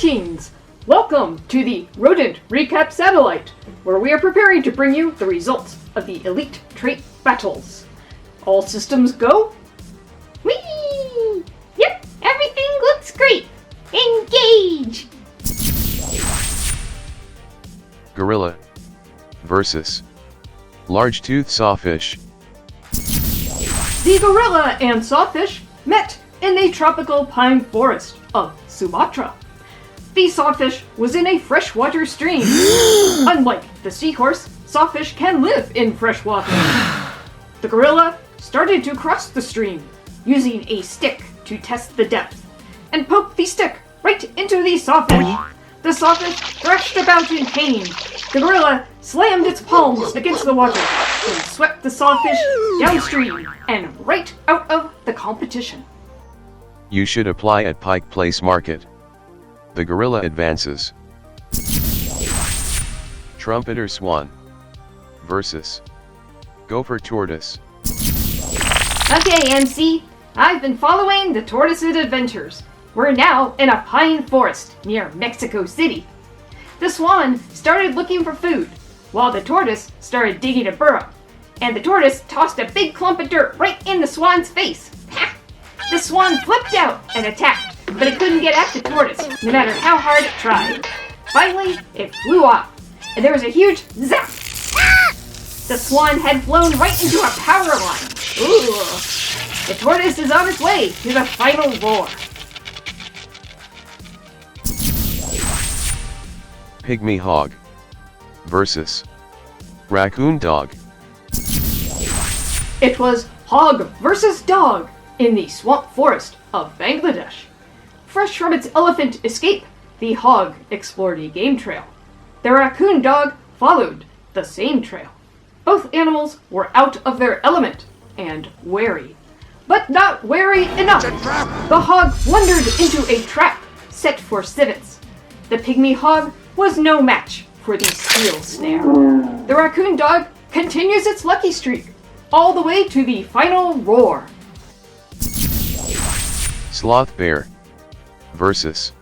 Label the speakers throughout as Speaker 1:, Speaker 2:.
Speaker 1: Greetings! Welcome to the Rodent Recap Satellite, where we are preparing to bring you the results of the Elite Trait Battles. All systems go?
Speaker 2: Whee! Yep, everything looks great! Engage!
Speaker 3: Gorilla versus Large-Tooth Sawfish.
Speaker 1: The gorilla and sawfish met in the tropical pine forest of Sumatra. The sawfish was in a freshwater stream. Unlike the seahorse, sawfish can live in fresh water. The gorilla started to cross the stream, using a stick to test the depth, and poked the stick right into the sawfish. The sawfish thrashed about in pain. The gorilla slammed its palms against the water and swept the sawfish downstream and right out of the competition.
Speaker 3: You should apply at Pike Place Market. The gorilla advances. Trumpeter Swan versus Gopher Tortoise.
Speaker 1: Okay, MC, I've been following the Tortoise's adventures. We're now in a pine forest near Mexico City. The swan started looking for food, while the tortoise started digging a burrow, and the tortoise tossed a big clump of dirt right in the swan's face. Ha! The swan flipped out and attacked, but it couldn't get at the tortoise, no matter how hard it tried. Finally, it flew off, and there was a huge zap! The swan had flown right into a power line. Ooh! The tortoise is on its way to the final roar.
Speaker 3: Pygmy Hog versus Raccoon Dog.
Speaker 1: It was hog versus dog in the swamp forest of Bangladesh. Fresh from its elephant escape, the hog explored a game trail. The raccoon dog followed the same trail. Both animals were out of their element and wary. But not wary enough. The hog blundered into a trap set for civets. The pygmy hog was no match for the steel snare. The raccoon dog continues its lucky streak, all the way to the final roar.
Speaker 3: Sloth Bear versus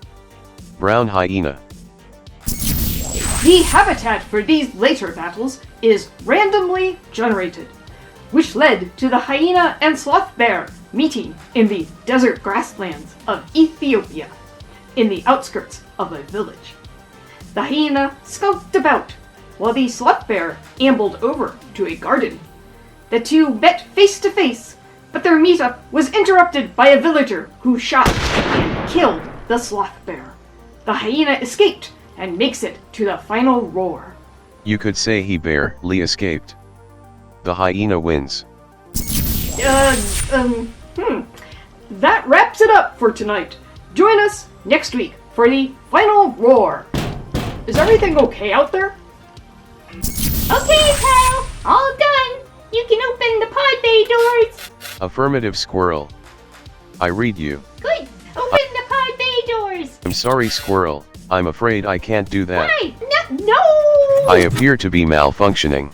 Speaker 3: Brown Hyena.
Speaker 1: The habitat for these later battles is randomly generated, which led to the hyena and sloth bear meeting in the desert grasslands of Ethiopia, in the outskirts of a village. The hyena skulked about, while the sloth bear ambled over to a garden. The two met face to face, but their meetup was interrupted by a villager who shot and killed the sloth bear. The hyena escaped and makes it to the final roar.
Speaker 3: You could say he barely escaped. The hyena wins.
Speaker 1: That wraps it up for tonight. Join us next week for the final roar. Is everything okay out there?
Speaker 2: Okay, pal, all done. You can open the pod bay doors.
Speaker 3: Affirmative Squirrel. I read you.
Speaker 2: Good, open the pod bay doors.
Speaker 3: I'm sorry, Squirrel. I'm afraid I can't do that.
Speaker 2: Why? No!
Speaker 3: I appear to be malfunctioning.